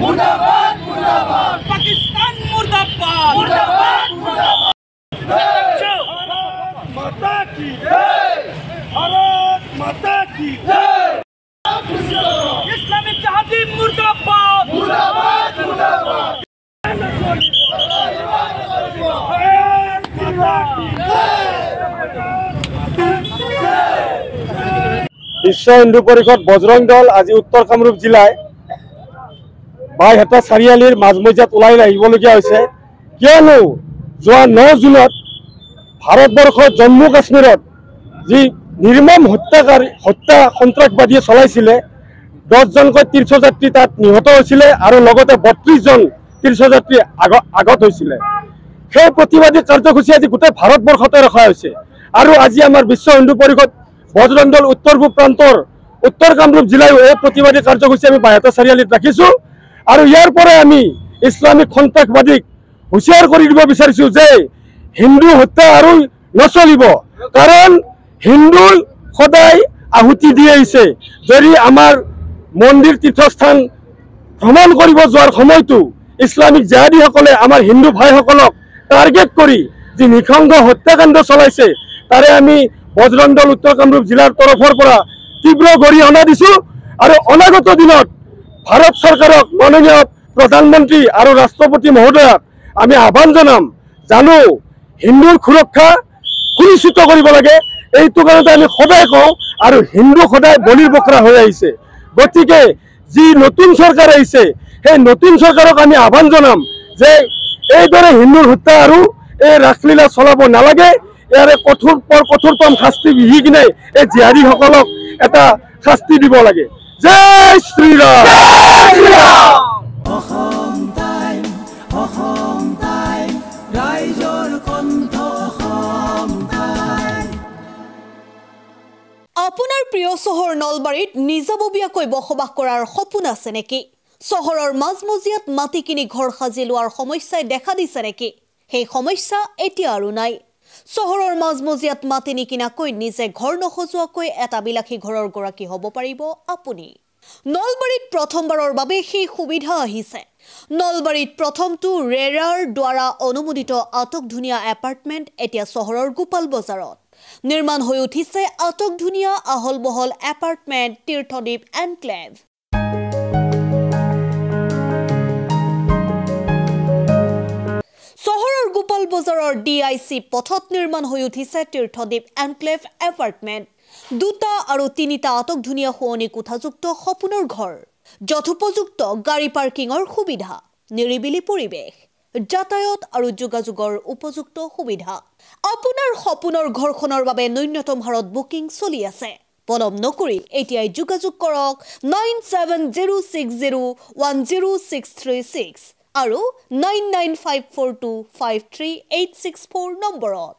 मुर्दाबाद मुर्दाबाद पाकिस्तान मुर्दाबाद मुर्दाबाद मुर्दाबाद माता की जय भारत माता की जय इस्लामिक जिहादी मुर्दाबाद मुर्दाबाद मुर्दाबाद भारत माता की বিশ্ব হিন্দু পৰিষদ বজৰং দল আজি উত্তৰ কামৰূপ জিলায় বাইহাটা চাৰিআলিৰ মাজমজিয়াত ওলাই আহিবলগীয়া হৈছে কিয়নো যোৱা 9 জুনত ভাৰতবৰ্ষৰ জম্মু কাশ্মীৰত যি নিৰ্মম হত্যা সন্ত্ৰাসবাদীয়ে চলাইছিলে 10জনকৈ তীৰ্থযাত্ৰী তাত নিহত হৈছিলে আৰু লগতে 32জন তীৰ্থযাত্ৰী আগত হৈছিলে সেই প্ৰতিবাদী কাৰ্যসূচী আজি গোটেই ভাৰতবৰ্ষতে ৰখা হৈছে আৰু আজি আমাৰ বিশ্ব হিন্দু পৰিষদ বজৰং দল উত্তৰ পূব প্ৰান্তৰ উত্তৰ কামৰূপ জিলায় এই প্ৰতিবাদী কাৰ্যসূচী আমি বাইহাটা চাৰিআলিত ৰাখিছো আৰু ইয়াৰ পৰা আমি ইছলামিক সন্ত্ৰাসবাদীক হুঁচিয়াৰ কৰি দিব বিচাৰিছো যে হিন্দু হত্যা আৰু নচলিব কাৰণ হিন্দু সদায় আহুতি দি আহিছে যদি আমাৰ মন্দিৰ তীৰ্থস্থান ভ্ৰমণ কৰিব যোৱাৰ সময়তো ইছলামিক জিহাদীসকলে আমাৰ হিন্দু ভাইসকলক টাৰ্গেট কৰি যি নিখংগ হত্যাকাণ্ড চলাইছে তাৰে আমি বজৰং দল উত্তৰ কামৰূপ জিলাৰ তৰফৰ পৰা তীব্ৰ গৰিহণা দিছো আৰু অনাগত দিনত ভাৰত চৰকাৰক মাননীয় প্ৰধানমন্ত্ৰী আৰু ৰাষ্ট্ৰপতি মহোদয়ক আমি আহ্বান জনাম জানো হিন্দুৰ সুৰক্ষা সুনিশ্চিত কৰিব লাগে এইটো কাৰণতে আমি সদায় কওঁ আৰু হিন্দু সদায় বলিৰ বকৰা হৈ আহিছে গতিকে যি নতুন চৰকাৰ আহিছে সেই নতুন চৰকাৰক আমি আহ্বান জনাম যে এইদৰে হিন্দুৰ হত্যা আৰু এই ৰাসলীলা চলাব নালাগে ইয়াৰে কঠোৰতম শাস্তি বিহি কিনে এই জিহাদীসকলক এটা শাস্তি দিব লাগে জয় শ্ৰীৰাম আপোনাৰ প্ৰিয় চহৰ নলবাৰীত নিজাববীয়াকৈ বসবাস কৰাৰ সপোন আছে নেকি চহৰৰ মাজমজিয়াত মাটি কিনি ঘৰ সাজি লোৱাৰ সমস্যাই দেখা দিছে নেকি সেই সমস্যা এতিয়া আৰু নাই চহৰৰ মাজমজিয়াত মাটি নিকিনাকৈ নিজে ঘৰ নসজোৱাকৈ এটা বিলাসী ঘৰৰ গৰাকী হ'ব পাৰিব আপুনি নলবাৰীত প্ৰথমবাৰৰ বাবে সেই সুবিধা আহিছে নলবাৰীত প্ৰথমটো ৰেৰাৰ দ্বাৰা অনুমোদিত আটক ধুনীয়া এপাৰ্টমেণ্ট এতিয়া চহৰৰ গোপাল বজাৰত নিৰ্মাণ হৈ উঠিছে আটক ধুনীয়া আহল বহল এপাৰ্টমেণ্ট তীৰ্থদ্বীপ এনক্লেভ চহৰৰ গোপাল বজাৰৰ DIC পথত নিৰ্মাণ হৈ উঠিছে তীৰ্থদ্বীপ এনক্লেভ এপাৰ্টমেণ্ট 2টা আৰু 3টা আটক ধুনীয়া শুৱনি কোঠাযুক্ত সপোনৰ ঘৰ যথোপযুক্ত গাড়ী পাৰ্কিঙৰ সুবিধা নিৰিবিলি পৰিৱেশ যাতায়াত আৰু যোগাযোগৰ উপযুক্ত সুবিধা আপোনাৰ সপোনৰ ঘৰখনৰ বাবে ন্যূনতম হাৰত বুকিং চলি আছে পলম নকৰি এতিয়াই যোগাযোগ কৰক 9706010636 আৰু 9954253864 নম্বৰত